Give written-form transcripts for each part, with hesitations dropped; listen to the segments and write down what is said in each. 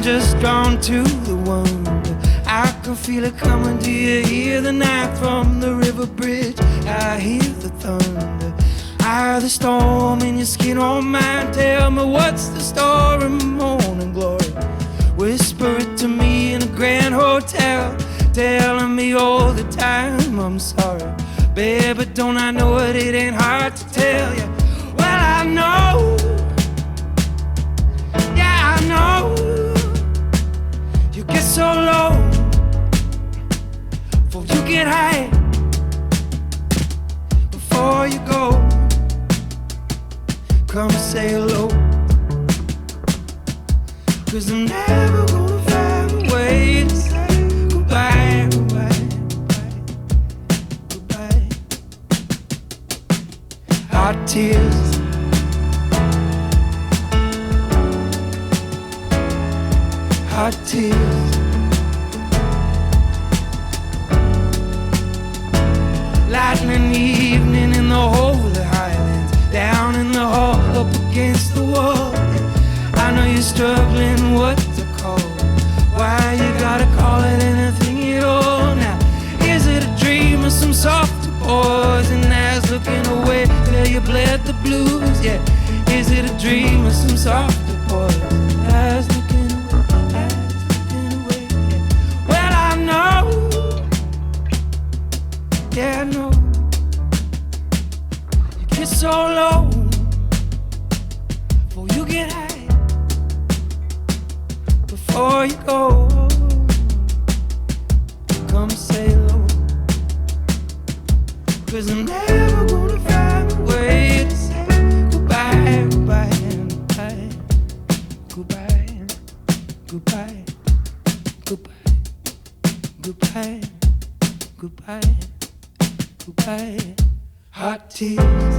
I'm just drawn to the wonder. I can feel it coming. Do you hear the night from the river bridge? I hear the thunder. I hear the storm in your skin on mine. Tell me what's the story, morning glory. Whisper it to me in a grand hotel, telling me all the time I'm sorry. Baby, don't I know it? It ain't hard to tell you. Well, I know. Yeah, I know. You get so low before you get high. Before you go, come say hello. 'Cause I'm never gonna find a way to say goodbye, goodbye, goodbye, goodbye. Hot tears, hot tears. Lightning evening in the holy highlands, down in the hall, up against the wall. I know you're struggling what to call it. Why you gotta call it anything at all now? Is it a dream or some softer poison that's looking away till you bled the blues? Yeah, is it a dream or some softer poison that's looking away, yeah. Well, I know, yeah, I know. You get so low before you get high. Before you go, come say hello. 'Cause I'm never gonna find a way to say goodbye, goodbye, goodbye, goodbye, goodbye, goodbye, goodbye, goodbye, goodbye. Hot tears.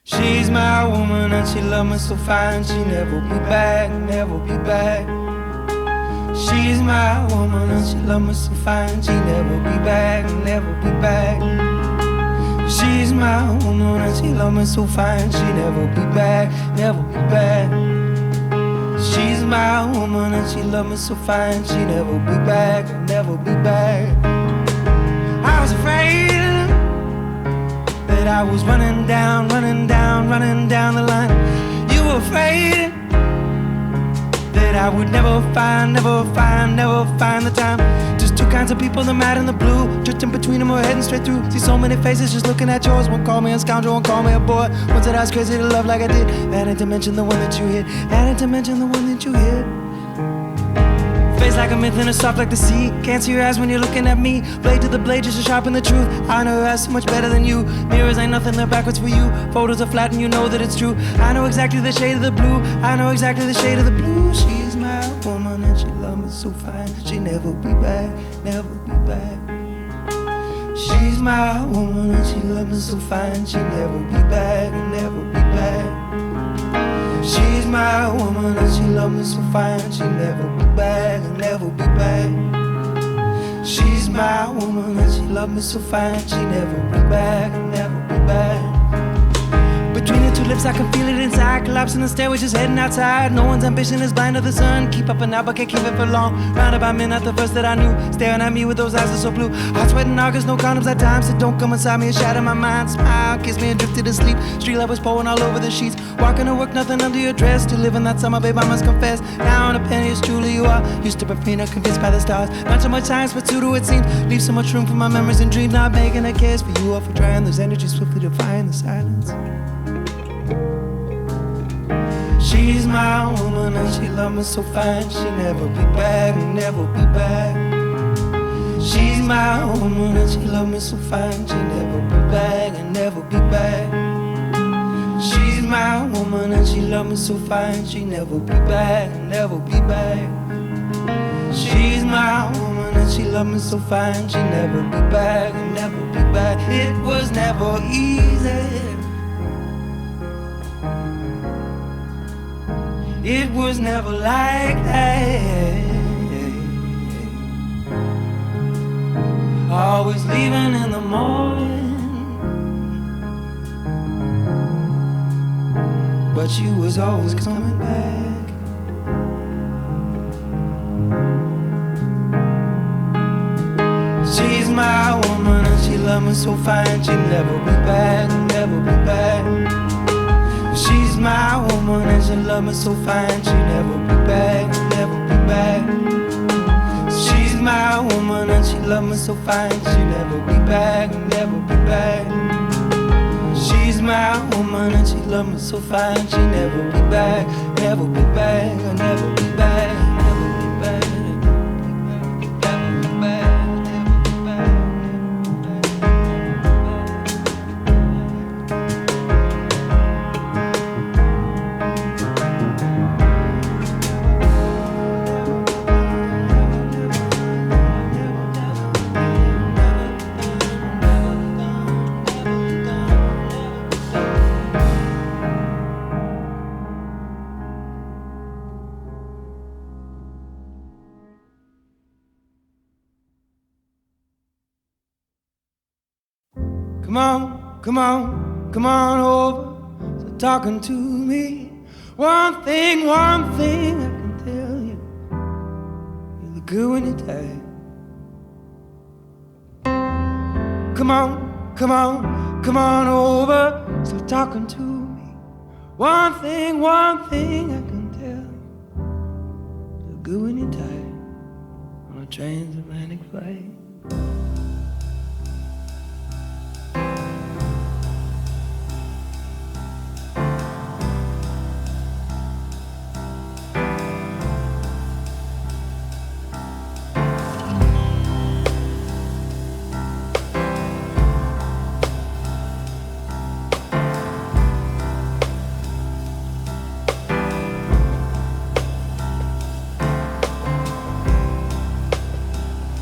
She's my woman and she love me so fine. She never be back, never be back. She's my woman and she love me so fine. She never be back, never be back. She's my woman and she love me so fine. She never be back, never be back. She's my woman and she love me so fine. She never be back, never be back. I was afraid that I was running down the line. You were afraid that I would never find the time. Just two kinds of people, the mad and the blue, drifting between them or heading straight through. See so many faces just looking at yours. One call me a scoundrel, one call me a boy. One said I was crazy to love like I did. That ain't to mention the one that you hit. That ain't to mention the one that you hit. Face like a myth and a soft like the sea. Can't see your eyes when you're looking at me. Blade to the blade just to sharpen the truth. I know your eyes so much better than you. Mirrors ain't nothing, they're backwards for you. Photos are flat and you know that it's true. I know exactly the shade of the blue. I know exactly the shade of the blue. She's my woman and she love me so fine. She never be back, never be back. She's my woman and she love me so fine. She never be back, never be back. She's my woman and she love me so fine. She never be back, never be back. She's my woman and she love me so fine. She never be back, never be back. Between the two lips I can feel it inside. Collapsing the stairway, just heading outside. No one's ambition is blind to the sun. Keep up and now, but can't keep it for long. Round about midnight, the first that I knew, staring at me with those eyes that so blue. Hot sweating August, no condoms at times. So don't come inside me and shatter my mind. Smile, kiss me and drifted to sleep. Street light was pouring all over the sheets. Walking to work, nothing under your dress. To live in that summer, babe, I must confess. Now on a penny is truly you are. Used to be not convinced by the stars. Not so much science, but pseudo it seems. Leave so much room for my memories and dreams. Not making a case for you or for trying. Those energies swiftly defying the silence. She's my woman and she love me so fine. She never be back, never be back. She's my woman and she love me so fine. She never be back and never be back. She's my woman and she love me so fine. She never be back, never be back. She's my woman and she love me so fine. She never be back and never be back. It was never easy. It was never like that. Always leaving in the morning, but she was always coming back. She's my woman and she love me so fine. She'll never be back, never be back. She's my woman and she love me so fine. She'll never be back, never be back. She's my woman and she love me so fine. She'll never be back, never be back. She's my woman and she love me so fine. She'll never be back, never be back, never be back, never be back. Come on, come on, come on over. Start talking to me. One thing I can tell you. You look good when you're tired. Come on, come on, come on over. Start talking to me. One thing I can tell you. You look good when you're tired. On a transatlantic flight.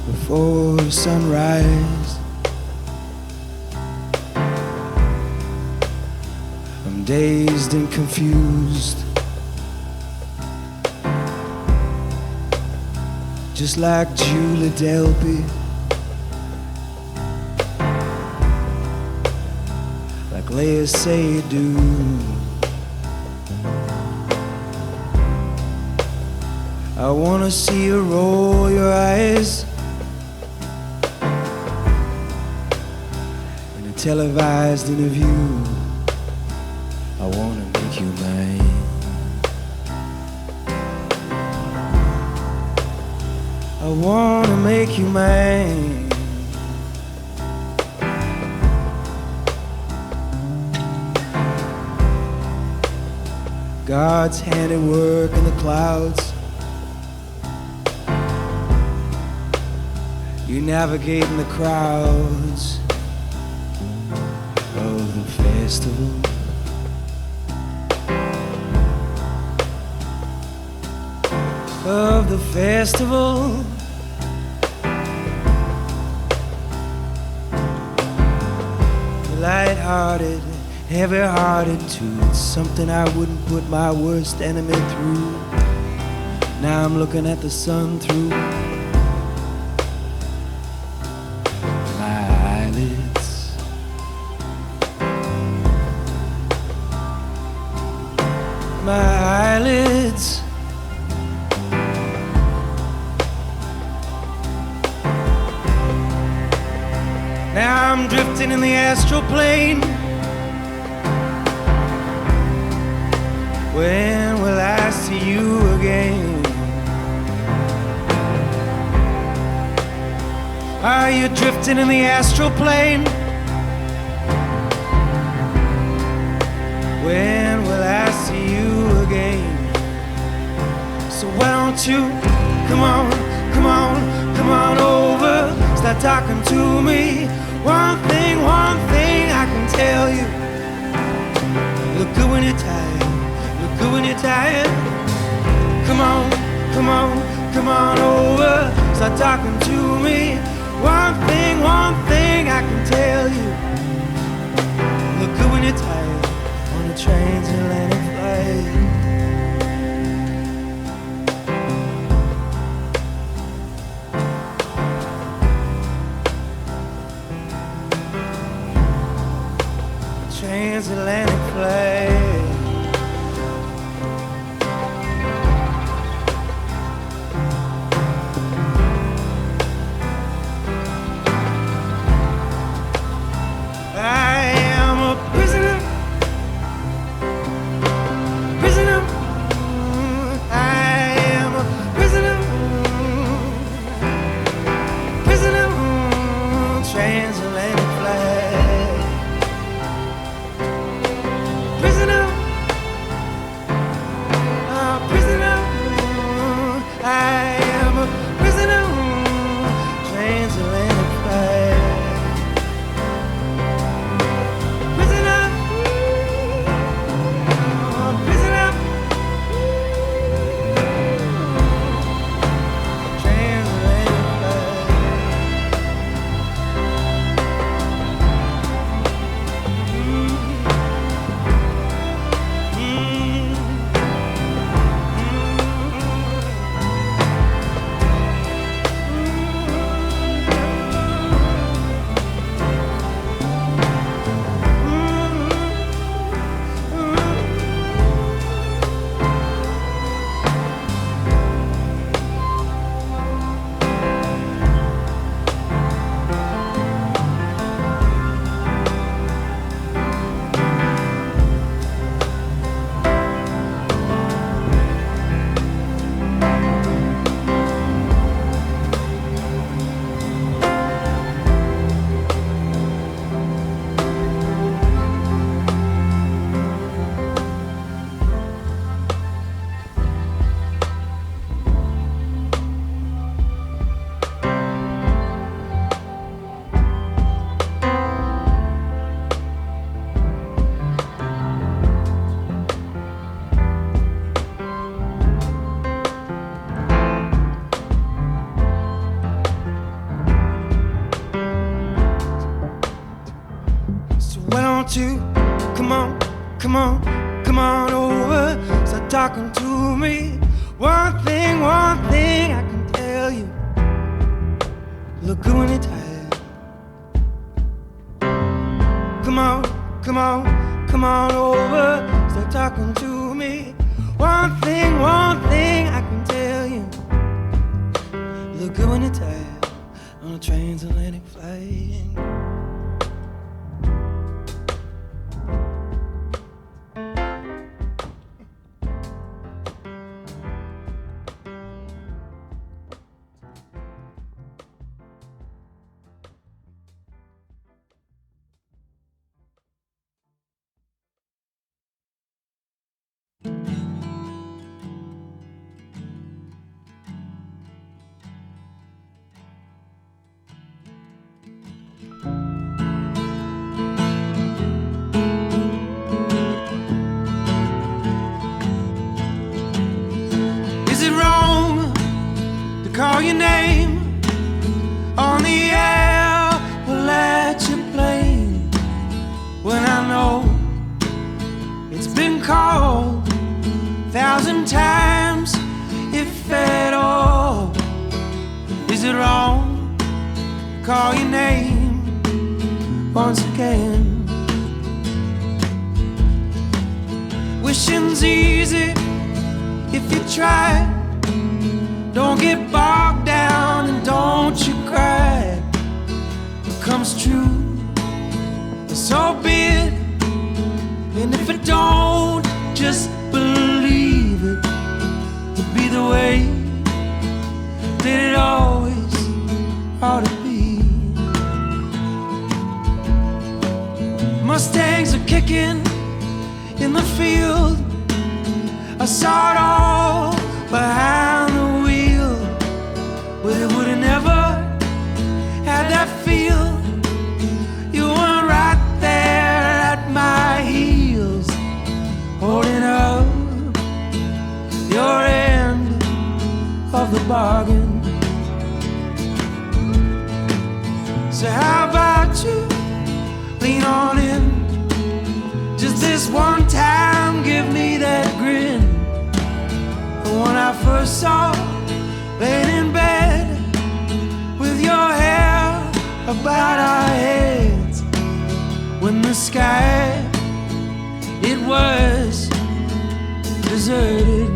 Before sunrise, I'm dazed and confused, just like Julie Delpy, like Leia Seydoux. I wanna see you roll your eyes in a televised interview. I wanna make you mine. I wanna make you mine. God's handiwork in the clouds. You navigating the crowds of the festival. Of the festival. Light-hearted heavy-hearted too. It's something I wouldn't put my worst enemy through. Now I'm looking at the sun through my eyelids. My eyelids. Now I'm drifting in the astral plane. When will I see you again? Are you drifting in the astral plane? When will I see you again? So why don't you come on, come on, come on over, start talking to me. One thing I can tell you. Look good when you're tired, look good when you're tired. Come on, come on, come on over, start talking to me. One thing I can tell you. Look good when you're tired on the transatlantic flight. Transatlantic flight. I am a prisoner, prisoner. I am a prisoner, prisoner. Transatlantic flight. Prisoner, prisoner. I am a prisoner. Transatlantic flight. You come on, come on, come on over, start talking to me. One thing I can tell you. Look good when you're tired. Come on, come on, come on over, start talking to me. One thing I can tell you. Look good when you're tired on a transatlantic flight. Call your name on the air, we'll let you play. When I know call 1,000 times, if at all. Is it wrong to call your name once again? Wishing's easy if you try. Don't get bogged down and don't you cry. What comes true, so be it. And if it don't, just believe it to be the way that it always ought to be. Mustangs are kicking in the field. I saw it all behind the wheel, but it would have never had that feel. You were right there at my heels, holding up your end of the bargain. So how about you lean on in? Just this one time, give me that grin. The one I first saw laying in bed with your hair about our heads, when the sky, it was deserted.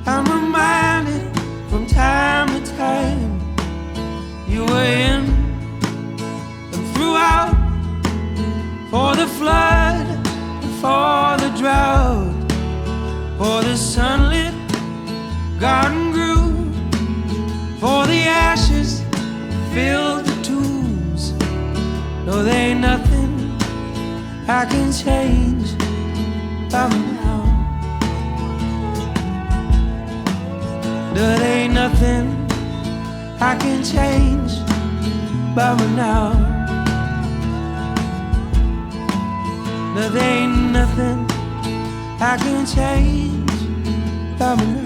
I'm reminded from time to time, you were in and throughout, for the flood, for the drought, for the sunlit garden grew, for the ashes filled the tombs. No, there ain't nothing I can change by now. There ain't nothing I can change about me now. There ain't nothing I can change about me now.